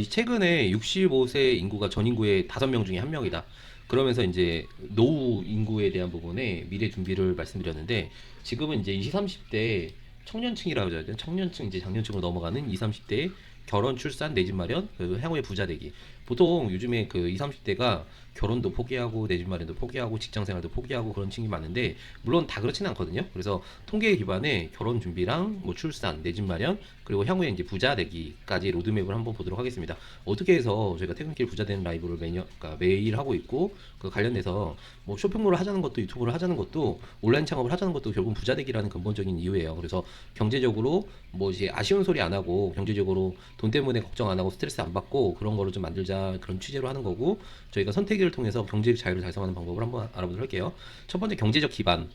최근에 65세 인구가 전 인구의 5명 중에 1명이다. 그러면서 이제 노후 인구에 대한 부분에 미래 준비를 말씀드렸는데, 지금은 이제 20, 30대 청년층이라고 해야 되나? 청년층 이제 장년층으로 넘어가는 20, 30대의 결혼, 출산, 내 집 마련, 그리고 향후의 부자 되기. 보통 요즘에 그 20, 30대가 결혼도 포기하고 내 집 마련도 포기하고 직장 생활도 포기하고 그런 층이 많은데, 물론 다 그렇지는 않거든요. 그래서 통계 기반의 결혼 준비랑 뭐 출산, 내 집 마련, 그리고 향후에 이제 부자 되기까지 로드맵을 한번 보도록 하겠습니다. 어떻게 해서 저희가 퇴근길 부자 되는 라이브를 그러니까 매일 하고 있고, 그 관련돼서 뭐 쇼핑몰을 하자는 것도, 유튜브를 하자는 것도, 온라인 창업을 하자는 것도 결국은 부자 되기라는 근본적인 이유예요. 그래서 경제적으로 뭐 이제 아쉬운 소리 안 하고, 경제적으로 돈 때문에 걱정 안 하고 스트레스 안 받고 그런 거를 좀 만들자, 그런 취지로 하는 거고, 저희가 선택을 통해서 경제적 자유를 달성하는 방법을 한번 알아보도록 할게요. 첫 번째, 경제적 기반.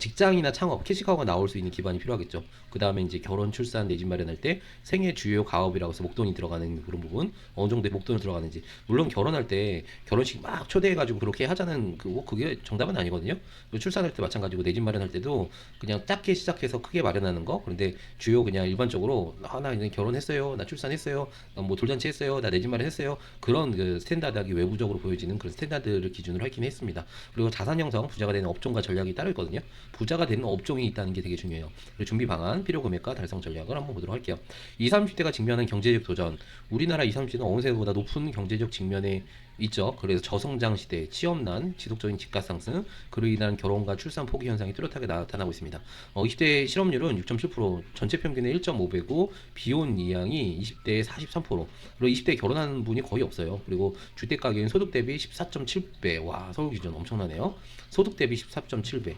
직장이나 창업, 캐시카우가 나올 수 있는 기반이 필요하겠죠. 그 다음에 이제 결혼, 출산, 내 집 마련할 때 생애 주요 가업이라고 해서 목돈이 들어가는 그런 부분, 어느 정도의 목돈을 들어가는지. 물론 결혼할 때 결혼식 막 초대해가지고 그렇게 하자는 그게 정답은 아니거든요. 그리고 출산할 때 마찬가지고, 내 집 마련할 때도 그냥 작게 시작해서 크게 마련하는 거. 그런데 주요 그냥 일반적으로, 나 이제 결혼했어요, 나 출산했어요, 나 뭐 돌잔치 했어요, 나 내 집 마련했어요, 그런 그 스탠다드하게 외부적으로 보여지는 그런 스탠다드를 기준으로 하긴 했습니다. 그리고 자산 형성, 부자가 되는 업종과 전략이 따로 있거든요. 부자가 되는 업종이 있다는 게 되게 중요해요. 그리고 준비 방안, 필요 금액과 달성 전략을 한번 보도록 할게요. 20, 30대가 직면한 경제적 도전. 우리나라 20, 30대는 어느 세대보다 높은 경제적 직면에 있죠. 그래서 저성장 시대, 취업난, 지속적인 집값 상승, 그로 인한 결혼과 출산 포기 현상이 뚜렷하게 나타나고 있습니다. 20대 실업률은 6.7%, 전체 평균의 1.5배고, 비혼 이양이 20대의 43%, 그리고 20대에 결혼하는 분이 거의 없어요. 그리고 주택 가격은 소득 대비 14.7배, 와, 서울 기준 엄청나네요. 소득 대비 14.7배.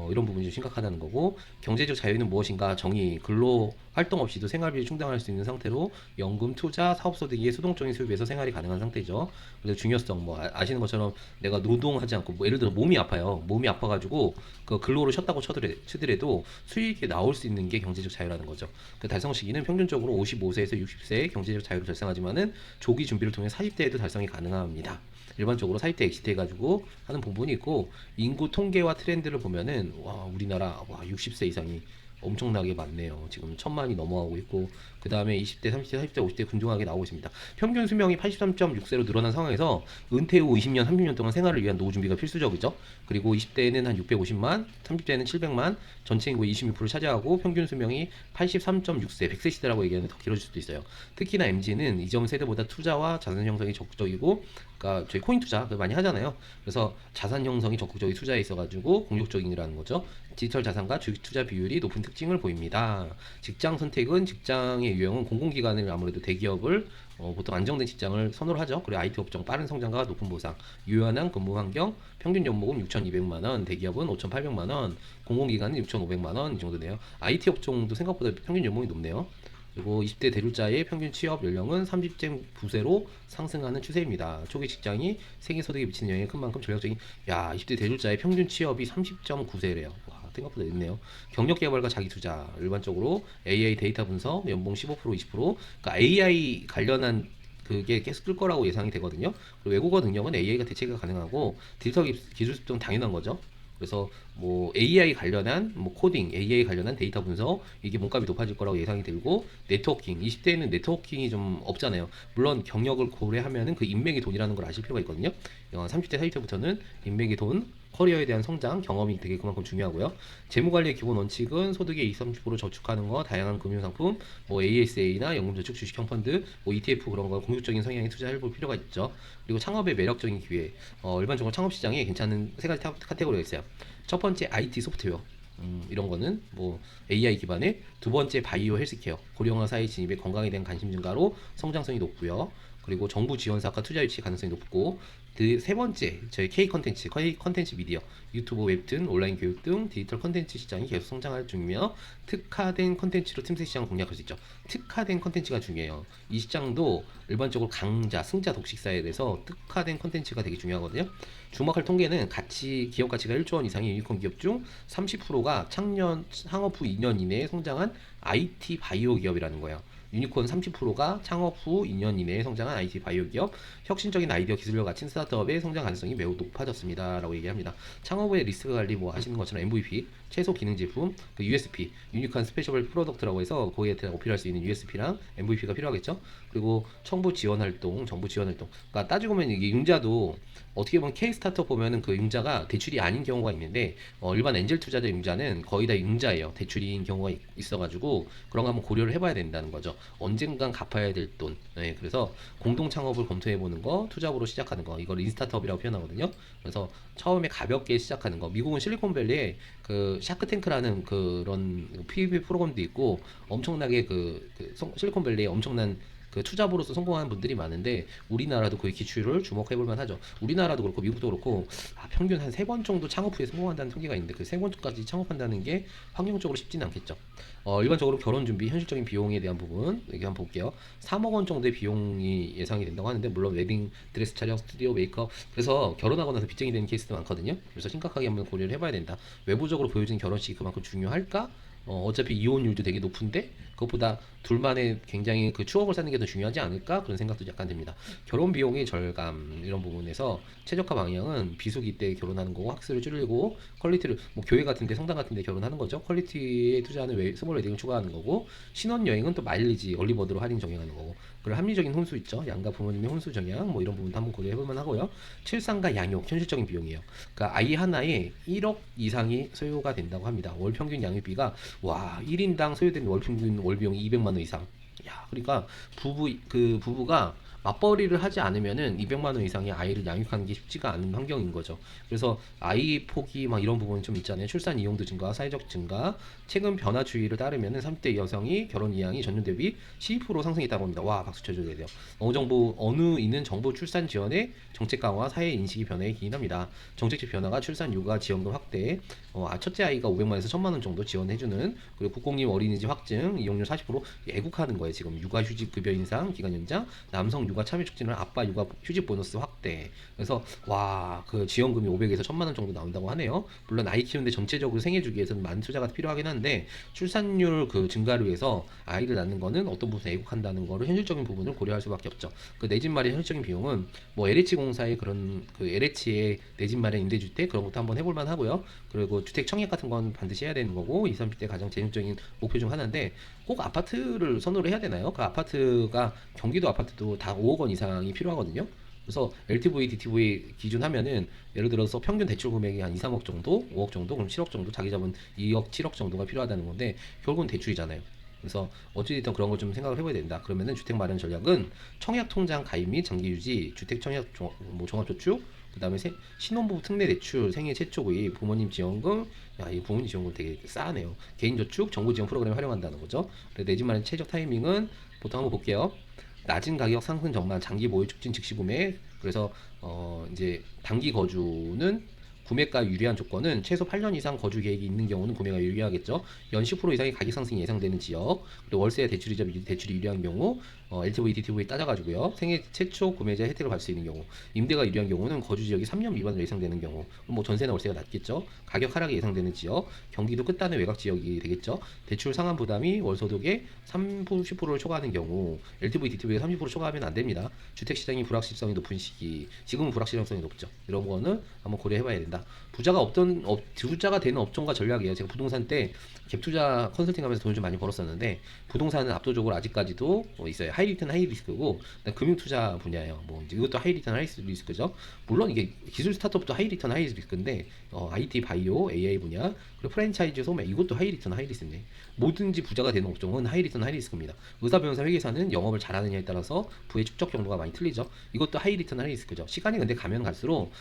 이런 부분이 좀 심각하다는 거고, 경제적 자유는 무엇인가 정의, 근로 활동 없이도 생활비를 충당할 수 있는 상태로 연금, 투자, 사업소 등의 수동적인 수입에서 생활이 가능한 상태죠. 그래서 중요성, 뭐 아시는 것처럼 내가 노동하지 않고, 뭐 예를 들어 몸이 아파요. 몸이 아파가지고 그 근로를 쉬었다고 치더라도 수익이 나올 수 있는 게 경제적 자유라는 거죠. 그 달성 시기는 평균적으로 55세에서 60세에 경제적 자유를 달성하지만은 조기 준비를 통해 40대에도 달성이 가능합니다. 일반적으로 40대 엑시트 해가지고 하는 부분이 있고, 인구 통계와 트렌드를 보면은, 와, 우리나라, 와, 60세 이상이 엄청나게 많네요. 지금 1,000만이 넘어가고 있고, 그 다음에 20대, 30대, 40대, 50대 군중하게 나오고 있습니다. 평균 수명이 83.6세로 늘어난 상황에서 은퇴 후 20년, 30년 동안 생활을 위한 노후 준비가 필수적이죠. 그리고 20대에는 한 650만, 30대에는 700만, 전체 인구의 26%를 차지하고, 평균 수명이 83.6세, 100세 시대라고 얘기하는데 더 길어질 수도 있어요. 특히나 MZ는 이전 세대보다 투자와 자산 형성이 적극적이고, 그러니까 저희 코인 투자 많이 하잖아요. 그래서 자산 형성이 적극적인 투자에 있어가지고 공격적이라는 거죠. 디지털 자산과 주식 투자 비율이 높은 특징을 보입니다. 직장 선택은, 직장의 유형은 공공기관을, 아무래도 대기업을 보통 안정된 직장을 선호를 하죠. 그리고 IT 업종 빠른 성장과 높은 보상, 유연한 근무 환경, 평균 연봉은 6,200만 원, 대기업은 5,800만 원, 공공기관은 6,500만 원, 이 정도네요. IT 업종도 생각보다 평균 연봉이 높네요. 그리고 20대 대졸자의 평균 취업 연령은 30.9세로 상승하는 추세입니다. 초기 직장이 생애 소득에 미치는 영향이 큰 만큼 전략적인, 야, 20대 대졸자의 평균 취업이 30.9세래요. 와, 생각보다 있네요. 경력 개발과 자기 투자, 일반적으로 AI 데이터 분석, 연봉 15%, 20%, 그러니까 AI 관련한 그게 계속 끌 거라고 예상이 되거든요. 그리고 외국어 능력은 AI가 대체가 가능하고, 디지털 기술 습득은 당연한 거죠. 그래서 뭐 AI 관련한 뭐 코딩, AI 관련한 데이터 분석, 이게 몸값이 높아질 거라고 예상이 들고, 네트워킹, 20대에는 네트워킹이 좀 없잖아요. 물론 경력을 고려하면은 그 인맥이 돈이라는 걸 아실 필요가 있거든요. 30대, 40대부터는 인맥이 돈, 커리어에 대한 성장, 경험이 되게 그만큼 중요하고요. 재무관리의 기본 원칙은 소득의 20, 30% 저축하는 거, 다양한 금융상품, 뭐 ASA나 연금저축, 주식형 펀드, 뭐 ETF, 그런 거 공격적인 성향의 투자를 해볼 필요가 있죠. 그리고 창업의 매력적인 기회, 일반적으로 창업 시장에 괜찮은 세 가지 카테고리가 있어요. 첫 번째, IT 소프트웨어. 이런 거는 뭐 AI 기반의. 두 번째, 바이오 헬스케어, 고령화 사회 진입에 건강에 대한 관심 증가로 성장성이 높고요. 그리고 정부 지원사과 투자 유치 가능성이 높고, 그 세 번째, 저희 K 컨텐츠 미디어, 유튜브, 웹툰, 온라인 교육 등 디지털 컨텐츠 시장이 계속 성장할 중이며, 특화된 컨텐츠로 틈새 시장을 공략할 수 있죠. 특화된 컨텐츠가 중요해요. 이 시장도 일반적으로 강자, 승자, 독식사에 대해서 특화된 컨텐츠가 되게 중요하거든요. 주목할 통계는 기업 가치가 1조 원 이상의 유니콘 기업 중 30%가 창업 후 2년 이내에 성장한 IT 바이오 기업이라는 거예요. 유니콘 30%가 창업 후 2년 이내에 성장한 IT 바이오 기업, 혁신적인 아이디어 기술을 갖춘 스타트업의 성장 가능성이 매우 높아졌습니다. 라고 얘기합니다. 창업 후의 리스크 관리 뭐 하시는 것처럼 MVP, 최소 기능 제품, 그 USP, 유니크한 스페셜 프로덕트라고 해서 거기에 어필할 수 있는 USP랑 MVP가 필요하겠죠. 그리고 정부 지원 활동, 정부 지원 활동. 그러니까 따지고 보면 이게 융자도 어떻게 보면 K 스타트업 보면은 그 융자가 대출이 아닌 경우가 있는데 일반 엔젤 투자자 융자는 거의 다 융자예요. 대출인 경우가 있어가지고 그런 거 한번 고려를 해봐야 된다는 거죠. 언젠간 갚아야 될 돈. 네, 그래서 공동 창업을 검토해보는 거, 투잡으로 시작하는 거, 이걸 인스타트업이라고 표현하거든요. 그래서 처음에 가볍게 시작하는 거. 미국은 실리콘밸리에 그 샤크탱크라는 그런 PVP 프로그램도 있고 엄청나게 실리콘밸리에 엄청난 그 투잡으로서 성공한 분들이 많은데 우리나라도 그 기출을 주목해볼 만하죠. 우리나라도 그렇고 미국도 그렇고 평균 한 3번 정도 창업 후에 성공한다는 통계가 있는데 그 3번까지 창업한다는 게 환경적으로 쉽지는 않겠죠. 일반적으로 결혼 준비 현실적인 비용에 대한 부분 여기 한번 볼게요. 3억 원 정도의 비용이 예상이 된다고 하는데 물론 웨딩 드레스 촬영, 스튜디오, 메이크업 그래서 결혼하고 나서 빚쟁이 되는 케이스도 많거든요. 그래서 심각하게 한번 고려를 해봐야 된다. 외부적으로 보여지는 결혼식이 그만큼 중요할까? 어차피 이혼율도 되게 높은데 그것보다 둘만의 굉장히 그 추억을 쌓는 게 더 중요하지 않을까 그런 생각도 약간 듭니다. 결혼 비용의 절감 이런 부분에서 최적화 방향은 비수기 때 결혼하는 거고 학수를 줄이고 퀄리티를 뭐 교회 같은데 성당 같은데 결혼하는 거죠. 퀄리티에 투자하는 스몰 웨딩을 추가하는 거고 신혼 여행은 또 마일리지 얼리버드로 할인 정행하는 거고 그리고 합리적인 혼수 있죠. 양가 부모님의 혼수 정양 뭐 이런 부분도 한번 고려해 볼만 하고요. 출산과 양육 현실적인 비용이에요. 그러니까 아이 하나에 1억 이상이 소요가 된다고 합니다. 월 평균 양육비가 와 1인당 소요되는 월 평균 월 비용이 200만 원 이상. 야, 그러니까 부부가 맞벌이를 하지 않으면은 200만 원 이상의 아이를 양육하는 게 쉽지가 않은 환경인 거죠. 그래서 아이 포기 막 이런 부분이 좀 있잖아요. 출산 이용도 증가, 사회적 증가, 최근 변화 추이를 따르면은 30대 여성이 결혼 이양이 전년 대비 12% 상승했다고 합니다. 와, 박수 쳐줘야 돼요. 어느 있는 정부 출산 지원의 정책 강화, 사회 인식이 변화에 기인합니다. 정책적 변화가 출산 육아 지원금 확대, 첫째 아이가 500만 원에서 1000만 원 정도 지원해주는 그리고 국공립 어린이집 확증, 이용률 40% 애국하는 거예요. 지금 육아휴직 급여 인상, 기간 연장, 남성 육아 참여 촉진을 아빠 육아 휴직 보너스 확대. 그래서 그 지원금이 500에서 1000만 원 정도 나온다고 하네요. 물론 아이 키우는데 전체적으로 생애 주기에서는 많은 투자가 필요하긴 한데 출산율 그 증가를 위해서 아이를 낳는 거는 어떤 부분에 애국한다는 거를 현실적인 부분을 고려할 수밖에 없죠. 그 내 집 마련 현실적인 비용은 뭐 LH 공사의 그런 그 LH의 내 집 마련 임대주택 그런 것도 한번 해볼 만하고요. 그리고 주택 청약 같은 건 반드시 해야 되는 거고 20, 30대 가장 재정적인 목표 중 하나인데 꼭 아파트를 선호를 해야 되나요? 그 아파트가 경기도 아파트도 다 5억 원 이상이 필요하거든요. 그래서 LTV, DTV 기준 하면은 예를 들어서 평균 대출 금액이 한 2, 3억 정도, 5억 정도, 그럼 7억 정도, 자기 잡은 2억, 7억 정도가 필요하다는 건데 결국은 대출이잖아요. 그래서 어찌됐든 그런 걸 좀 생각을 해봐야 된다. 그러면은 주택 마련 전략은 청약 통장 가입 및 장기 유지, 주택 청약 종합저축, 그다음에 신혼부부 특례 대출, 생애 최초 구입, 부모님 지원금, 야, 이 부모님 지원금 되게 싸네요. 개인저축, 정부 지원 프로그램 활용한다는 거죠. 그래서 내 집 마련 최적 타이밍은 보통 한번 볼게요. 낮은 가격 상승 전망, 장기 보유 촉진 즉시 구매. 그래서 이제 단기 거주는 구매가 유리한 조건은 최소 8년 이상 거주 계획이 있는 경우는 구매가 유리하겠죠. 연 10% 이상의 가격 상승이 예상되는 지역, 그리고 월세 대출이자 대출이 유리한 경우, LTV, DTV 따져가지고요. 생애 최초 구매자 혜택을 받을 수 있는 경우, 임대가 유리한 경우는 거주 지역이 3년 미만으로 예상되는 경우, 뭐 전세나 월세가 낮겠죠. 가격 하락이 예상되는 지역, 경기도 끝단의 외곽 지역이 되겠죠. 대출 상환 부담이 월소득의 30, 10%를 초과하는 경우, LTV, DTV가 30% 초과하면 안 됩니다. 주택 시장이 불확실성이 높은 시기, 지금은 불확실성이 높죠. 이런 거는 한번 고려해봐야 된다. 부자가 되는 업종과 전략이에요. 제가 부동산 때 갭투자 컨설팅하면서 돈을 좀 많이 벌었었는데 부동산은 압도적으로 아직까지도 있어요. 하이 리턴 하이 리스크고 금융 투자 분야예요. 뭐 이것도 하이 리턴 하이 리스크죠. 물론 이게 기술 스타트업도 하이 리턴 하이 리스크인데 IT 바이오 AI 분야 그리고 프랜차이즈 소매 이것도 하이 리턴 하이 리스크네. 뭐든지 부자가 되는 업종은 하이 리턴 하이 리스크입니다. 의사 변호사 회계사는 영업을 잘하느냐에 따라서 부의 축적 정도가 많이 틀리죠. 이것도 하이 리턴 하이 리스크죠. 시간이 근데 가면 갈수록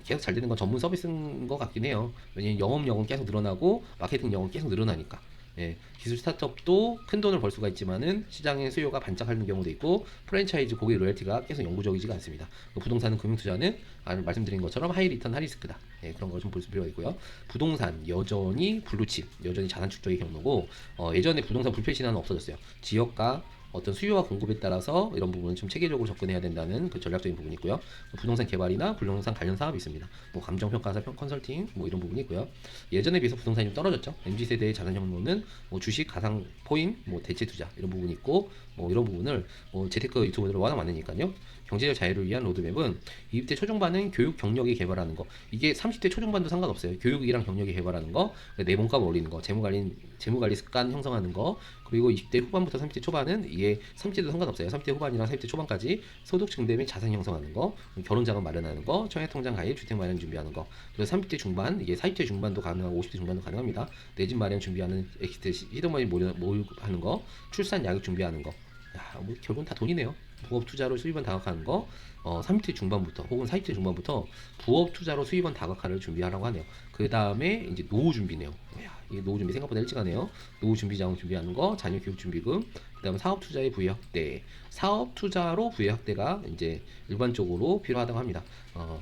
계속 잘 되는 건 전문 서비스인 것 같긴 해요. 왜냐면 영업력은 계속 늘어나고 마케팅력은 계속 늘어나니까. 예, 기술 스타트업도 큰 돈을 벌 수가 있지만은 시장의 수요가 반짝하는 경우도 있고 프랜차이즈 고객 로열티가 계속 영구적이지가 않습니다. 부동산은 금융투자는 말씀드린 것처럼 하이 리턴 하이 리스크다. 예, 그런 걸 좀 볼 필요가 있고요. 부동산 여전히 블루칩, 여전히 자산 축적의 경로고 예전에 부동산 불패 신화는 없어졌어요. 지역과 어떤 수요와 공급에 따라서 이런 부분은 좀 체계적으로 접근해야 된다는 그 전략적인 부분이 있고요. 부동산 개발이나 부동산 관련 사업이 있습니다. 뭐 감정평가사, 컨설팅 뭐 이런 부분이 있고요. 예전에 비해서 부동산이 좀 떨어졌죠. MZ세대의 자산 형로는 뭐 주식, 가상, 포인, 뭐 대체 투자 이런 부분이 있고 뭐 이런 부분을 재테크 유튜버들 워낙 많으니까요. 경제적 자유를 위한 로드맵은 20대 초중반은 교육 경력이 개발하는 거. 이게 30대 초중반도 상관없어요. 교육이랑 경력이 개발하는 거, 내 몸값 올리는 거, 재무 관리 습관 형성하는 거, 그리고 20대 후반부터 30대 초반은 이게 30대도 상관없어요. 30대 후반이랑 30대 초반까지 소득 증대 및 자산 형성하는 거, 결혼 자금 마련하는 거, 청약통장 가입, 주택 마련 준비하는 거. 그래서 30대 중반, 이게 40대 중반도 가능하고 50대 중반도 가능합니다. 내 집 마련 준비하는 엑시트 시드머니 모으는 거, 출산 야육 준비하는 거. 야, 뭐 결국은 다 돈이네요. 부업 투자로 수입원 다각화하는 거, 30대 중반부터 혹은 40대 중반부터 부업 투자로 수입원 다각화를 준비하라고 하네요. 그 다음에 이제 노후 준비네요. 야, 이게 노후 준비 생각보다 일찍 하네요. 노후 준비 자금 준비하는 거, 자녀 교육 준비금, 그다음에 사업 투자의 부의 확대, 사업 투자로 부의 확대가 이제 일반적으로 필요하다고 합니다.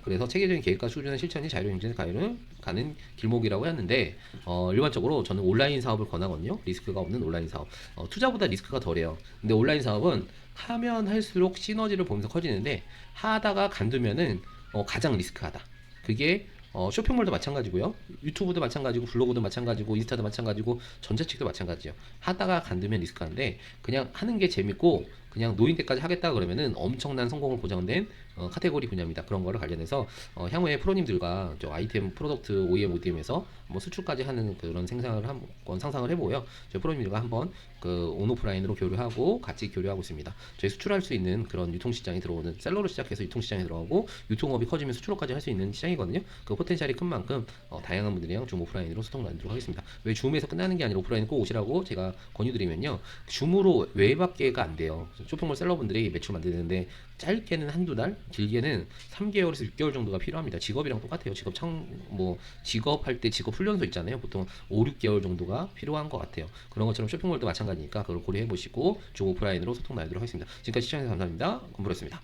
그래서 체계적인 계획과 수준의 실천이 자율경제에 가는 길목이라고 했는데, 일반적으로 저는 온라인 사업을 권하거든요. 리스크가 없는 온라인 사업. 투자보다 리스크가 덜해요. 근데 온라인 사업은 하면 할수록 시너지를 보면서 커지는데, 하다가 간두면은 가장 리스크하다. 그게 쇼핑몰도 마찬가지고요. 유튜브도 마찬가지고, 블로그도 마찬가지고, 인스타도 마찬가지고, 전자책도 마찬가지예요. 하다가 간두면 리스크한데, 그냥 하는 게 재밌고 그냥 노인 때까지 하겠다 그러면은 엄청난 성공을 보장된 카테고리 분야입니다. 그런 거를 관련해서 향후에 프로님들과 저 아이템 프로덕트 OEM, ODM에서 뭐 수출까지 하는 그런 생산을 한번 상상을 해보고요. 저희 프로님들과 한번 그 온오프라인으로 교류하고 같이 교류하고 있습니다. 저희 수출할 수 있는 그런 유통시장에 들어오는, 셀러로 시작해서 유통시장에 들어가고 유통업이 커지면 수출업까지 할 수 있는 시장이거든요. 그 포텐셜이 큰 만큼 다양한 분들이랑 줌 오프라인으로 소통 나누도록 하겠습니다. 왜 줌에서 끝나는 게 아니라 오프라인 꼭 오시라고 제가 권유드리면요, 줌으로 외밖에가 안 돼요. 쇼핑몰 셀러분들이 매출 만드는데 짧게는 한두 달, 길게는 3개월에서 6개월 정도가 필요합니다. 직업이랑 똑같아요. 직업할 때 직업 훈련소 있잖아요. 보통 5, 6개월 정도가 필요한 것 같아요. 그런 것처럼 쇼핑몰도 마찬가지니까 그걸 고려해 보시고 줌 오프라인으로 소통 나누도록 하겠습니다. 지금까지 시청해주셔서 감사합니다. 건프로였습니다.